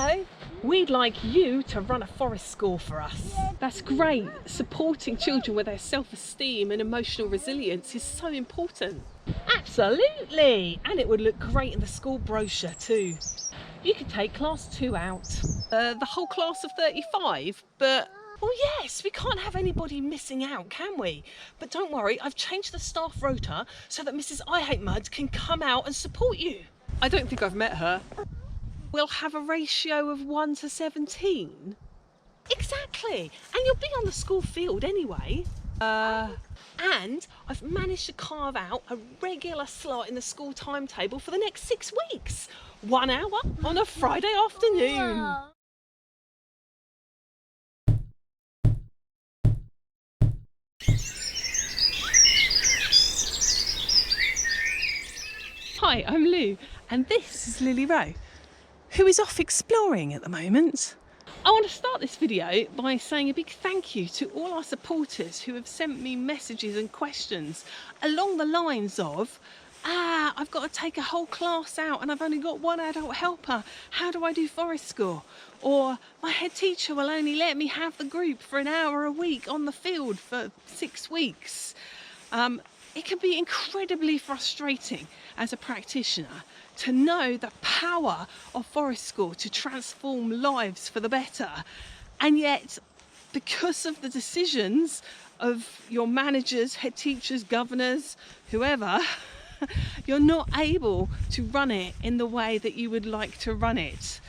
Hello. We'd like you to run a forest school for us. That's great. Supporting children with their self-esteem and emotional resilience is so important. Absolutely. And it would look great in the school brochure too. You could take class 2 out. The whole class of 35, but... Well, yes, we can't have anybody missing out, can we? But don't worry, I've changed the staff rota so that Mrs. I Hate Mud can come out and support you. I don't think I've met her. We'll have a ratio of 1 to 17. Exactly, and you'll be on the school field anyway. And I've managed to carve out a regular slot in the school timetable for the next 6 weeks. 1 hour on a Friday afternoon. Wow. Hi, I'm Lou, and this is Lily Rowe, who is off exploring at the moment. I want to start this video by saying a big thank you to all our supporters who have sent me messages and questions along the lines of, I've got to take a whole class out and I've only got 1 adult helper. How do I do forest school? Or my head teacher will only let me have the group for an hour a week on the field for 6 weeks. It can be incredibly frustrating as a practitioner to know the power of forest school to transform lives for the better, and yet because of the decisions of your managers, head teachers, governors, whoever, you're not able to run it in the way that you would like to run it.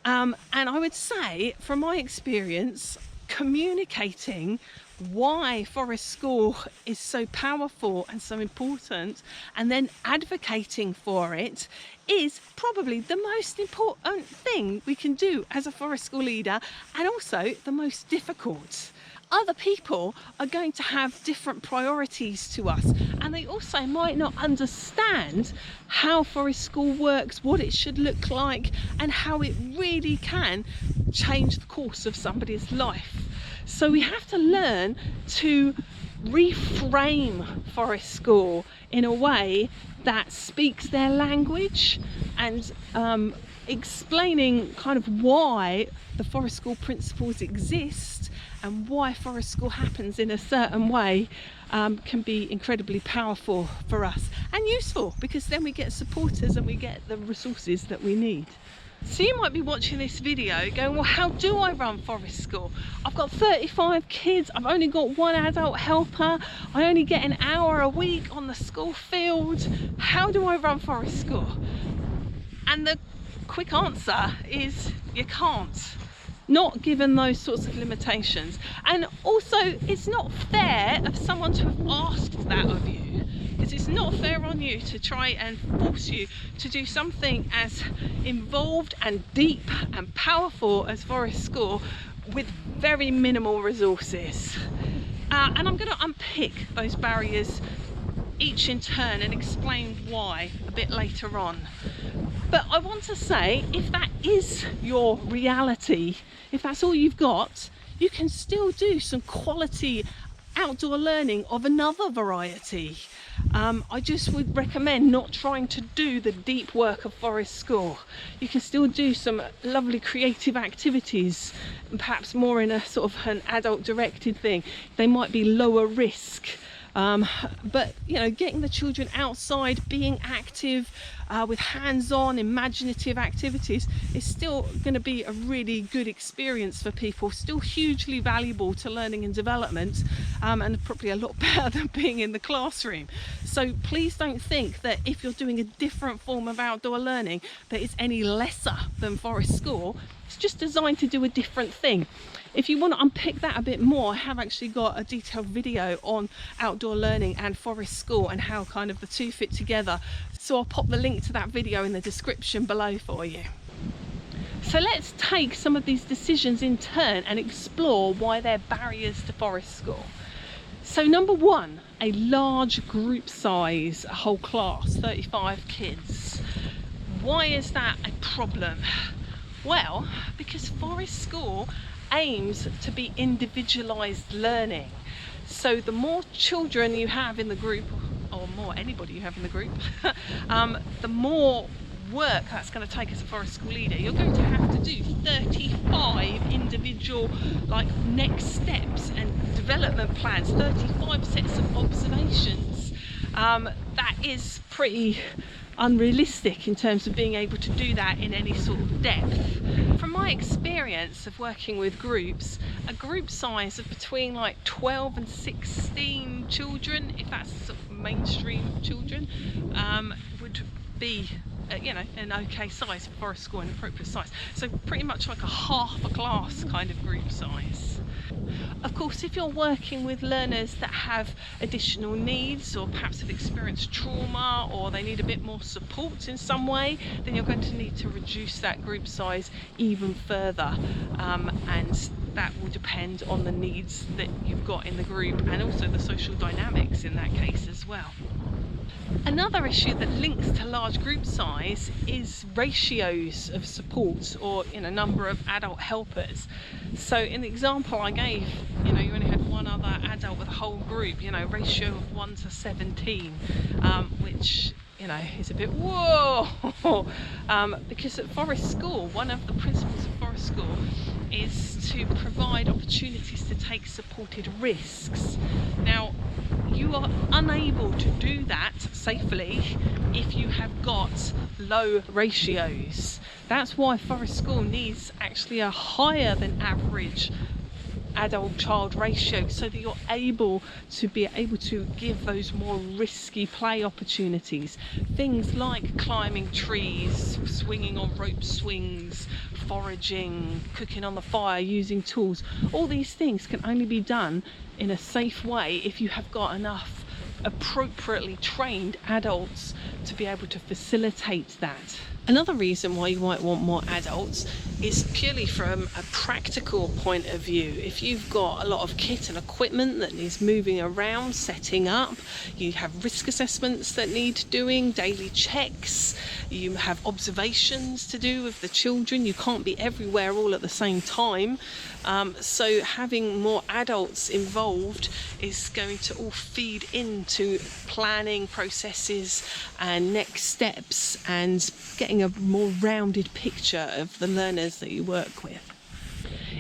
And I would say, from my experience, communicating why forest school is so powerful and so important, and then advocating for it, is probably the most important thing we can do as a forest school leader, and also the most difficult. Other people are going to have different priorities to us, and they also might not understand how forest school works, what it should look like, and how it really can change the course of somebody's life. So we have to learn to reframe forest school in a way that speaks their language, and explaining kind of why the forest school principles exist and why forest school happens in a certain way can be incredibly powerful for us and useful, because then we get supporters and we get the resources that we need. So you might be watching this video going, well, how do I run forest school? I've got 35 kids, I've only got 1 adult helper, I only get an hour a week on the school field. How do I run forest school? And the quick answer is you can't. Not given those sorts of limitations. And also, it's not fair of someone to have asked that of you. It's not fair on you to try and force you to do something as involved and deep and powerful as forest school with very minimal resources. And I'm going to unpick those barriers each in turn and explain why a bit later on. But I want to say, if that is your reality, if that's all you've got, you can still do some quality outdoor learning of another variety. I just would recommend not trying to do the deep work of forest school. You can still do some lovely creative activities, perhaps more in a sort of an adult directed thing. They might be lower risk. But you know, getting the children outside, being active with hands-on imaginative activities is still going to be a really good experience for people, still hugely valuable to learning and development, and probably a lot better than being in the classroom. So please don't think that if you're doing a different form of outdoor learning that it's any lesser than forest school. It's just designed to do a different thing. If you want to unpick that a bit more, I have actually got a detailed video on outdoor learning and forest school and how kind of the two fit together. So I'll pop the link to that video in the description below for you. So let's take some of these decisions in turn and explore why they're barriers to forest school. So number one, a large group size, a whole class, 35 kids. Why is that a problem? Well, because forest school aims to be individualized learning. So the more children you have in the group, or more anybody you have in the group, the more work that's going to take as a forest school leader. You're going to have to do 35 individual next steps and development plans, 35 sets of observations. That is pretty unrealistic in terms of being able to do that in any sort of depth. From my experience of working with groups, a group size of between 12 and 16 children, if that's sort of mainstream children, would be an okay size for forest school, an appropriate size. So pretty much like a half a class kind of group size. Of course, if you're working with learners that have additional needs, or perhaps have experienced trauma, or they need a bit more support in some way, then you're going to need to reduce that group size even further, and that will depend on the needs that you've got in the group, and also the social dynamics in that case as well. Another issue that links to large group size is ratios of support, or number of adult helpers. So in the example I gave, you only had one other adult with a whole group, ratio of 1 to 17, which is a bit whoa. Because at Forest School, one of the principles of Forest School is to provide opportunities to take supported risks. Now, you are unable to do that safely if you have got low ratios. That's why Forest School needs actually a higher than average adult-child ratio, so that you're able to give those more risky play opportunities. Things like climbing trees, swinging on rope swings, foraging, cooking on the fire, using tools. All these things can only be done in a safe way if you have got enough appropriately trained adults to be able to facilitate that. Another reason why you might want more adults is purely from a practical point of view. If you've got a lot of kit and equipment that needs moving around, setting up, you have risk assessments that need doing, daily checks, you have observations to do with the children, you can't be everywhere all at the same time. So having more adults involved is going to all feed into planning processes and next steps, and getting a more rounded picture of the learners that you work with.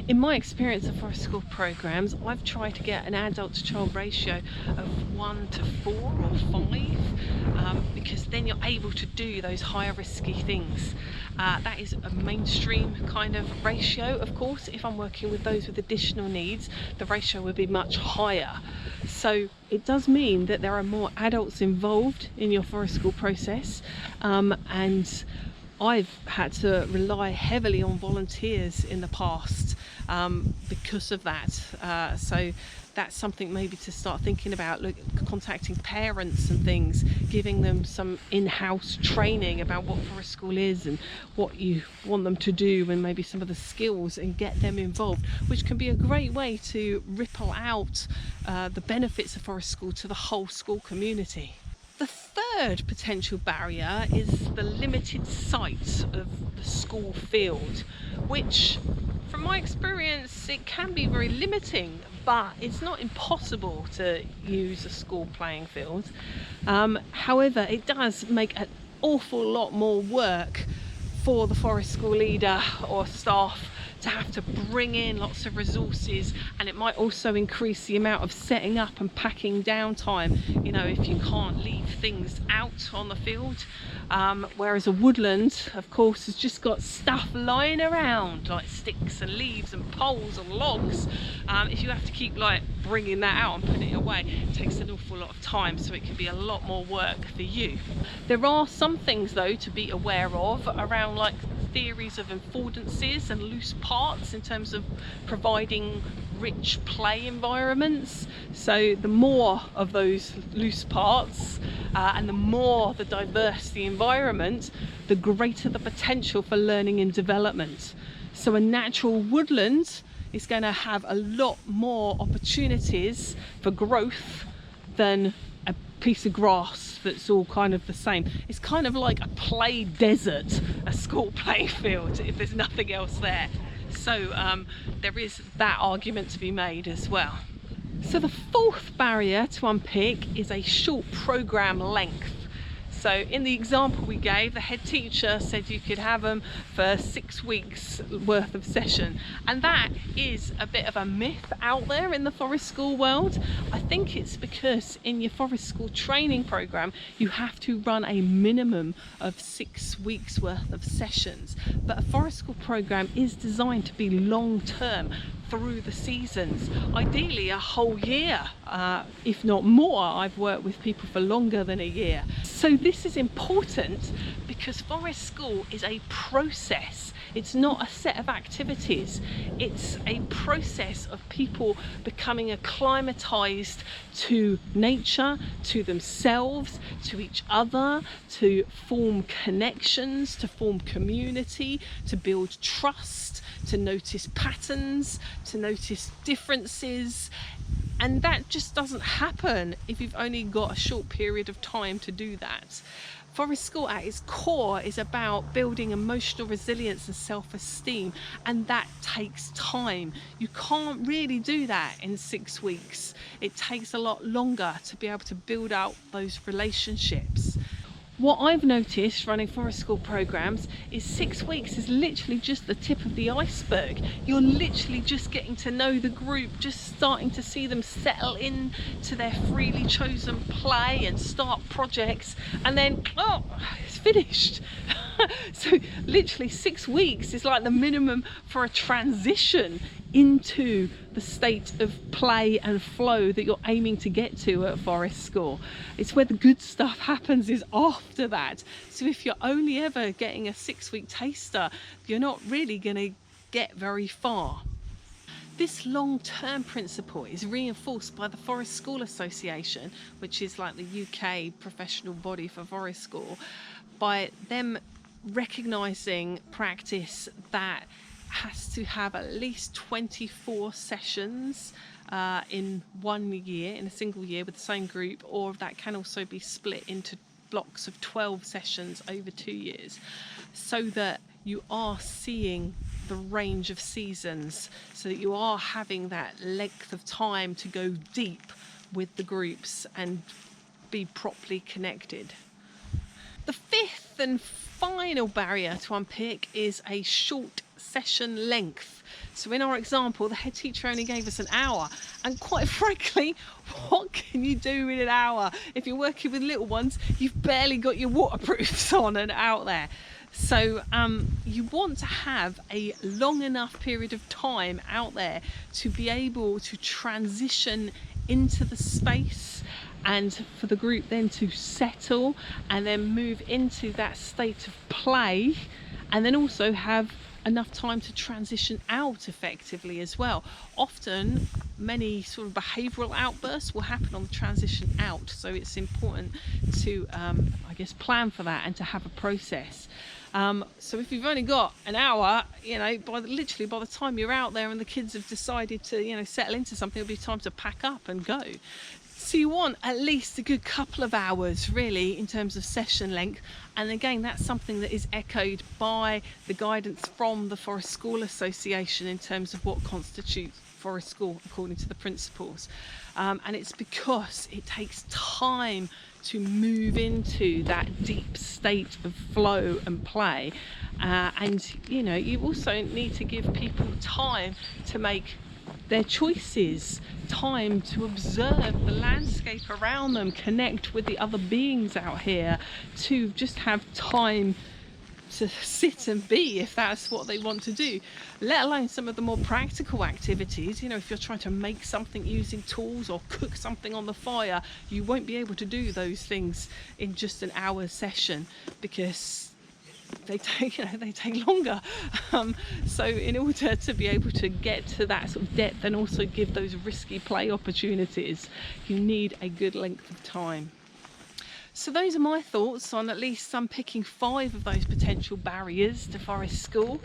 In my experience of Forest School programs, I've tried to get an adult to child ratio of 1 to 4 or 5, because then you're able to do those higher risky things. That is a mainstream kind of ratio. Of course, if I'm working with those with additional needs, the ratio would be much higher. So it does mean that there are more adults involved in your Forest School process, and I've had to rely heavily on volunteers in the past because of that. So that's something maybe to start thinking about, contacting parents and things, giving them some in-house training about what Forest School is and what you want them to do, and maybe some of the skills, and get them involved, which can be a great way to ripple out the benefits of Forest School to the whole school community. The third potential barrier is the limited size of the school field, which from my experience it can be very limiting, but it's not impossible to use a school playing field. However, it does make an awful lot more work for the Forest School leader or staff to have to bring in lots of resources, and it might also increase the amount of setting up and packing down time, if you can't leave things out on the field. Whereas a woodland, of course, has just got stuff lying around, like sticks and leaves and poles and logs. If you have to keep bringing that out and putting it away, it takes an awful lot of time, so it can be a lot more work for you. There are some things though to be aware of around theories of affordances and loose parts in terms of providing rich play environments. So the more of those loose parts and the more the diverse the environment, the greater the potential for learning and development. So a natural woodland is going to have a lot more opportunities for growth than a piece of grass that's all kind of the same. It's kind of like a play desert, a school playing field, if there's nothing else there. So there is that argument to be made as well. So the fourth barrier to unpick is a short program length. So in the example we gave, the head teacher said you could have them for 6 weeks worth of session, and that is a bit of a myth out there in the forest school world. I think it's because in your forest school training program you have to run a minimum of 6 weeks worth of sessions, but a forest school program is designed to be long term, through the seasons, ideally a whole year, if not more. I've worked with people for longer than a year. So this is important because forest school is a process. It's not a set of activities. It's a process of people becoming acclimatized to nature, to themselves, to each other, to form connections, to form community, to build trust, to notice patterns, to notice differences. And that just doesn't happen if you've only got a short period of time to do that. Forest school at its core is about building emotional resilience and self-esteem, and that takes time. You can't really do that in 6 weeks. It takes a lot longer to be able to build out those relationships. What I've noticed running forest school programs is 6 weeks is literally just the tip of the iceberg. You're literally just getting to know the group, just starting to see them settle in to their freely chosen play and start projects, and then, oh, it's finished. So literally 6 weeks is like the minimum for a transition into the state of play and flow that you're aiming to get to at forest school. It's where the good stuff happens is after that. So if you're only ever getting a 6-week taster, you're not really going to get very far. This long-term principle is reinforced by the Forest School Association, which is like the UK professional body for forest school, by them recognising practice that has to have at least 24 sessions in 1 year, in a single year with the same group, or that can also be split into blocks of 12 sessions over 2 years, so that you are seeing the range of seasons, so that you are having that length of time to go deep with the groups and be properly connected. The fifth and final barrier to unpick is a short session length. So in our example, the head teacher only gave us an hour, and quite frankly, what can you do in an hour? If you're working with little ones, you've barely got your waterproofs on and out there. So you want to have a long enough period of time out there to be able to transition into the space, and for the group then to settle and then move into that state of play, and then also have enough time to transition out effectively as well. Often many sort of behavioural outbursts will happen on the transition out, so it's important to I guess plan for that and to have a process. So if you've only got an hour, you know, literally by the time you're out there and the kids have decided to, you know, settle into something, it'll be time to pack up and go. So you want at least a good couple of hours really in terms of session length, and again that's something that is echoed by the guidance from the Forest School Association in terms of what constitutes forest school according to the principles, and it's because it takes time to move into that deep state of flow and play, and you know, you also need to give people time to make their choices, time to observe the landscape around them, connect with the other beings out here, to just have time to sit and be if that's what they want to do, let alone some of the more practical activities. You know, if you're trying to make something using tools or cook something on the fire, you won't be able to do those things in just an hour session because they take longer. So in order to be able to get to that sort of depth and also give those risky play opportunities, you need a good length of time. So those are my thoughts on at least unpicking 5 of those potential barriers to forest school.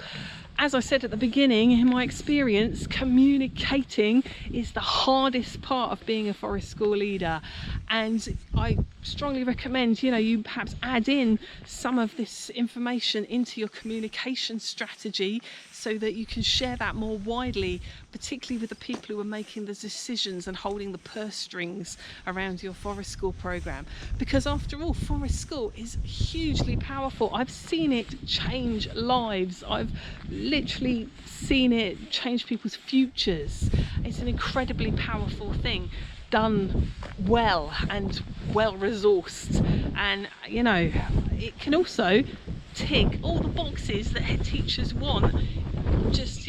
As I said at the beginning, in my experience, communicating is the hardest part of being a forest school leader, and I strongly recommend you perhaps add in some of this information into your communication strategy so that you can share that more widely, particularly with the people who are making the decisions and holding the purse strings around your forest school program. Because after all, forest school is hugely powerful. I've seen it change lives. I've literally seen it change people's futures. It's an incredibly powerful thing, done well and well resourced, and it can also tick all the boxes that head teachers want, just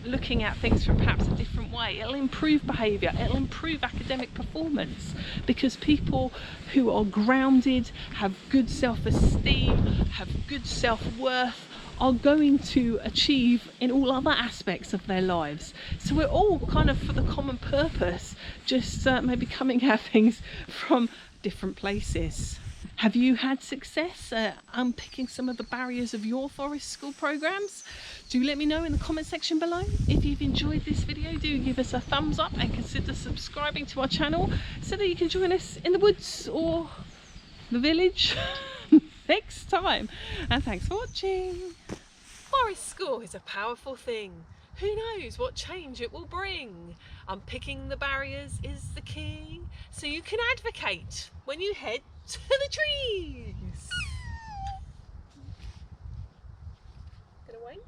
looking at things from perhaps a different way. It'll improve behaviour, it'll improve academic performance, because people who are grounded, have good self-esteem, have good self-worth, are going to achieve in all other aspects of their lives. So we're all kind of for the common purpose, just maybe coming at things from different places. Have you had success unpicking some of the barriers of your forest school programs? Do let me know in the comment section below. If you've enjoyed this video, do give us a thumbs up and consider subscribing to our channel so that you can join us in the woods or the village next time. And thanks for watching. Forest school is a powerful thing. Who knows what change it will bring? Unpicking the barriers is the key, so you can advocate when you head to the trees. Gonna wait?